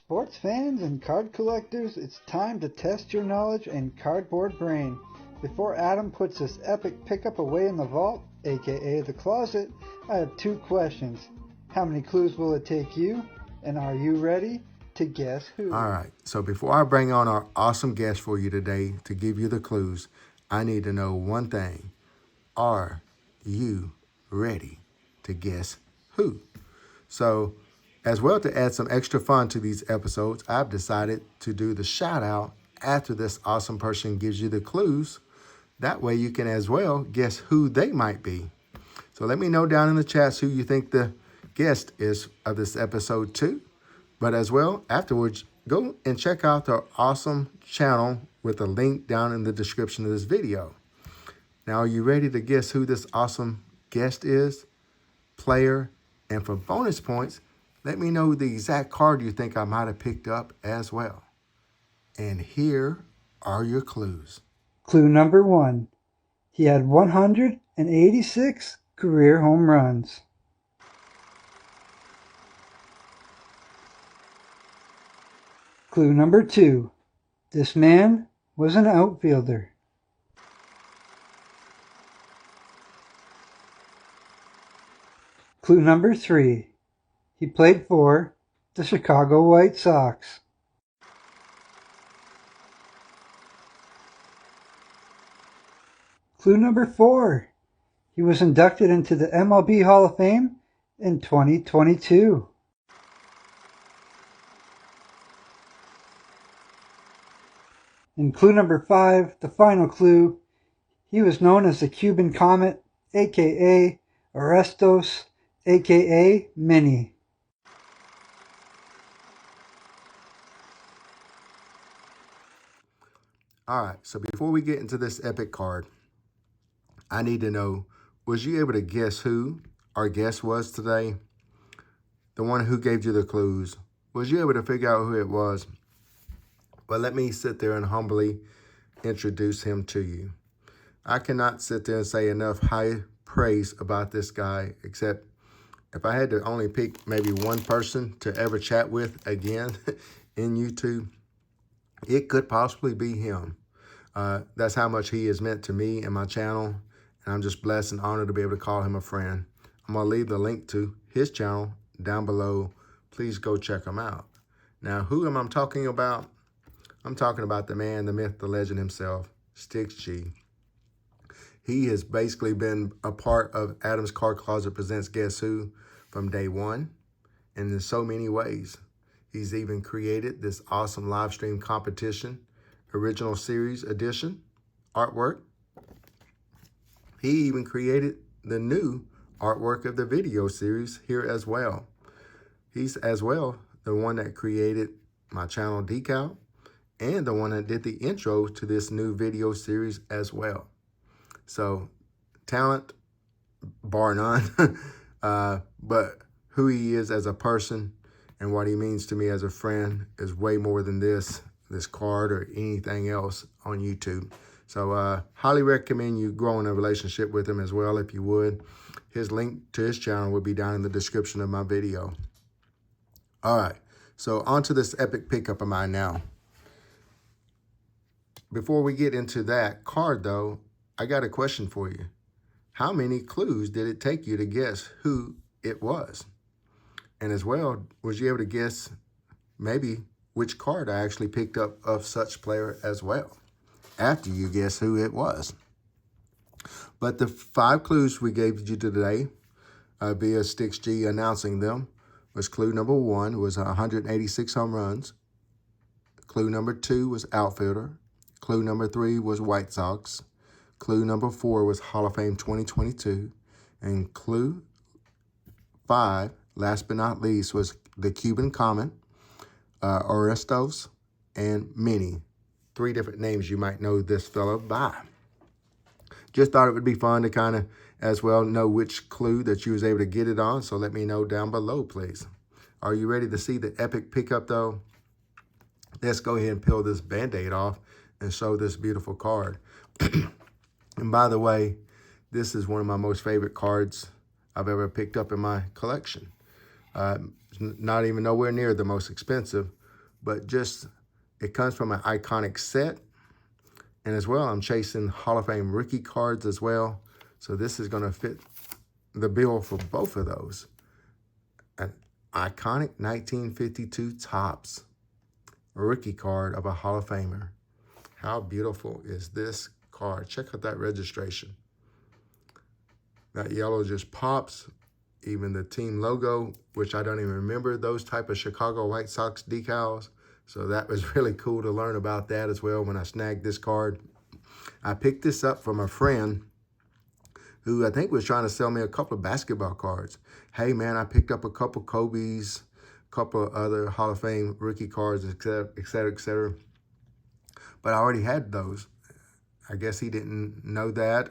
Sports fans and card collectors, it's time to test your knowledge and cardboard brain. Before Adam puts this epic pickup away in the vault, aka the closet, I have two questions. How many clues will it take you? And are you ready to guess who? All right, so before I bring on our awesome guest for you today to give you the clues, I need to know one thing. Are you ready to guess who? So, as well, to add some extra fun to these episodes, I've decided to do the shout out after this awesome person gives you the clues. That way you can as well guess who they might be. So let me know down in the chats who you think the guest is of this episode too. But as well, afterwards, go and check out our awesome channel with a link down in the description of this video. Now, are you ready to guess who this awesome guest is, player? And for bonus points, let me know the exact card you think I might have picked up as well. And here are your clues. Clue number 1. He had 186 career home runs. Clue number 2. This man was an outfielder. Clue number 3. He played for the Chicago White Sox. Clue number 4. He was inducted into the MLB Hall of Fame in 2022. And clue number 5, the final clue, he was known as the Cuban Comet, aka Arestos, aka Minnie. All right, so before we get into this epic card, I need to know, was you able to guess who our guest was today? The one who gave you the clues. Was you able to figure out who it was? Well, let me sit there and humbly introduce him to you. I cannot sit there and say enough high praise about this guy, except if I had to only pick maybe one person to ever chat with again in YouTube, it could possibly be him. That's how much he has meant to me and my channel, and I'm just blessed and honored to be able to call him a friend. I'm going to leave the link to his channel down below. Please go check him out. Now, who am I talking about? I'm talking about the man, the myth, the legend himself, Sticks G. He has basically been a part of Adam's Card Closet Presents Guess Who from day one, and in so many ways. He's even created this awesome live stream competition, original series edition artwork. He even created the new artwork of the video series here as well. He's as well the one that created my channel decal and the one that did the intro to this new video series as well. So, talent, bar none, but who he is as a person and what he means to me as a friend is way more than this card or anything else on YouTube. So, highly recommend you growing a relationship with him as well if you would. His link to his channel will be down in the description of my video. All right, so on to this epic pickup of mine now. Before we get into that card, though, I got a question for you. How many clues did it take you to guess who it was? And as well, was you able to guess maybe which card I actually picked up of such player as well after you guess who it was? But the 5 clues we gave you today via Sticks G announcing them was clue number 1 was 186 home runs. Clue number 2 was outfielder. Clue number 3 was White Sox. Clue number 4 was Hall of Fame 2022. And clue 5, last but not least, was the Cuban Comet, Arestos, and Minnie. 3 different names you might know this fellow by. Just thought it would be fun to kind of, as well, know which clue that you was able to get it on. So let me know down below, please. Are you ready to see the epic pickup, though? Let's go ahead and peel this Band-Aid off and show this beautiful card. And by the way, this is one of my most favorite cards I've ever picked up in my collection. Not even nowhere near the most expensive, but just it comes from an iconic set. And as well, I'm chasing Hall of Fame rookie cards as well. So this is going to fit the bill for both of those. An iconic 1952 Topps rookie card of a Hall of Famer. How beautiful is this card? Check out that registration. That yellow just pops. Even the team logo, which I don't even remember, those type of Chicago White Sox decals. So that was really cool to learn about that as well when I snagged this card. I picked this up from a friend who I think was trying to sell me a couple of basketball cards. Hey, man, I picked up a couple Kobe's, a couple of other Hall of Fame rookie cards, et cetera, et cetera, et cetera. But I already had those. I guess he didn't know that,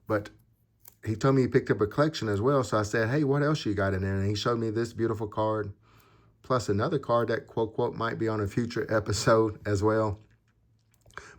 but he told me he picked up a collection as well. So I said, hey, what else you got in there? And he showed me this beautiful card, plus another card that, quote, quote, might be on a future episode as well.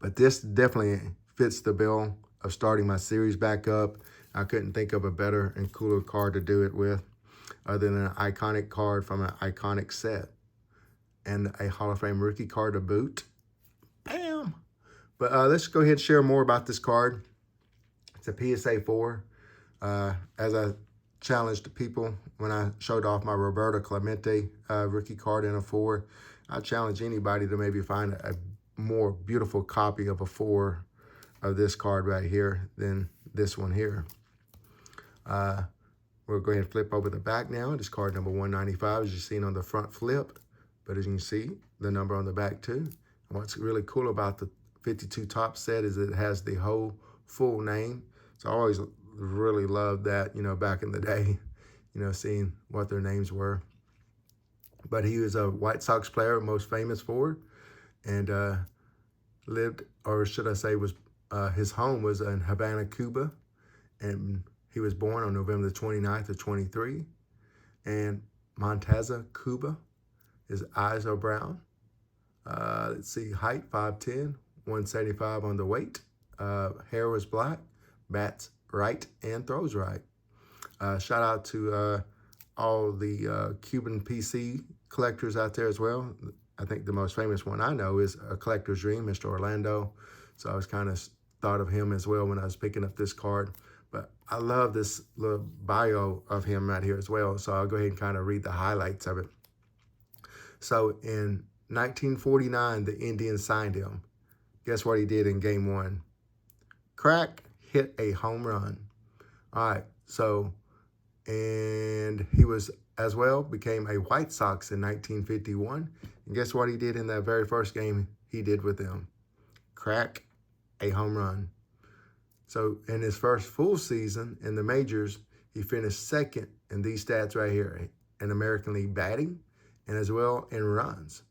But this definitely fits the bill of starting my series back up. I couldn't think of a better and cooler card to do it with other than an iconic card from an iconic set and a Hall of Fame rookie card to boot. Bam! But let's go ahead and share more about this card. It's a PSA 4. As I challenged the people when I showed off my Roberto Clemente rookie card in a 4, I challenge anybody to maybe find a more beautiful copy of a 4 of this card right here than this one here. We'll go ahead and flip over the back now. This card number 195, as you've seen on the front flip, but as you can see, the number on the back too. And what's really cool about the 52 Topps set is it has the whole full name. So I always really loved that, back in the day, seeing what their names were. But he was a White Sox player, most famous for, and lived, or should I say, was his home was in Havana, Cuba, and he was born on November the 29th of 23. And Montaza, Cuba. His eyes are brown. Let's see, height 5'10", 175 on the weight. Hair was black. Bats right and throws right. Shout out to all the Cuban PC collectors out there as well. I think the most famous one I know is A Collector's Dream, Mr. Orlando. So I was kind of thought of him as well when I was picking up this card. But I love this little bio of him right here as well. So I'll go ahead and kind of read the highlights of it. So in 1949, the Indians signed him. Guess what he did in game 1? Crack, hit a home run. All right, so, and he was as well, became a White Sox in 1951. And guess what he did in that very first game he did with them? Crack a home run. So in his first full season in the majors, he finished second in these stats right here, in American League batting and as well in runs.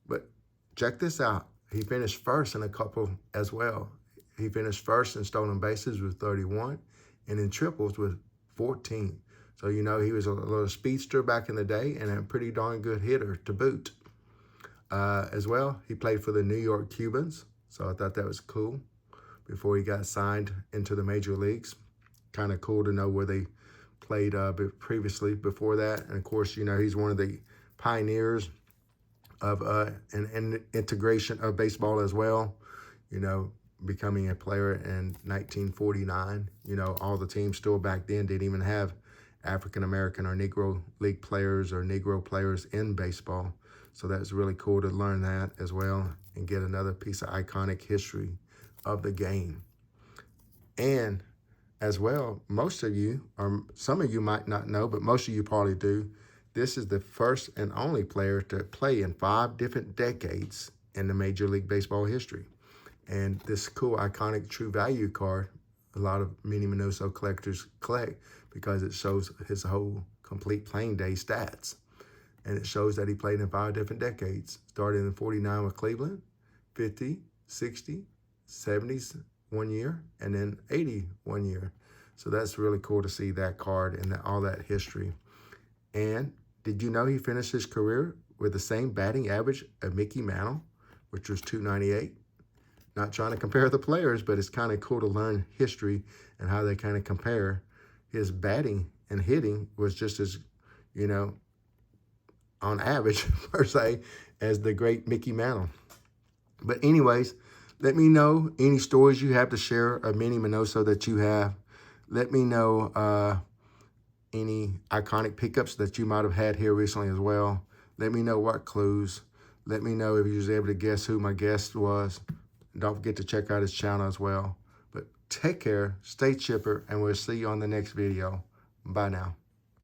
But check this out. He finished first in a couple as well. He finished first in stolen bases with 31 and in triples with 14. So, he was a little speedster back in the day and a pretty darn good hitter to boot. As well, he played for the New York Cubans. So I thought that was cool before he got signed into the major leagues. Kind of cool to know where they played previously before that. And of course, he's one of the pioneers of an integration of baseball as well. Becoming a player in 1949. All the teams still back then didn't even have African-American or Negro League players or Negro players in baseball. So that's really cool to learn that as well and get another piece of iconic history of the game. And as well, most of you, or some of you might not know, but most of you probably do, this is the first and only player to play in 5 different decades in the Major League Baseball history. And this cool, iconic, true value card, a lot of Mini Minoso collectors collect because it shows his whole complete playing day stats. And it shows that he played in 5 different decades. Started in 49 with Cleveland, 50, 60, 70s 1 year, and then 80 1 year. So that's really cool to see that card and all that history. And did you know he finished his career with the same batting average of Mickey Mantle, which was .298? Not trying to compare the players, but it's kind of cool to learn history and how they kind of compare. His batting and hitting was just as, on average, per se, as the great Mickey Mantle. But anyways, let me know any stories you have to share of Minnie Minoso that you have. Let me know any iconic pickups that you might have had here recently as well. Let me know what clues. Let me know if you was able to guess who my guest was. Don't forget to check out his channel as well. But take care, stay chipper, and we'll see you on the next video. Bye now.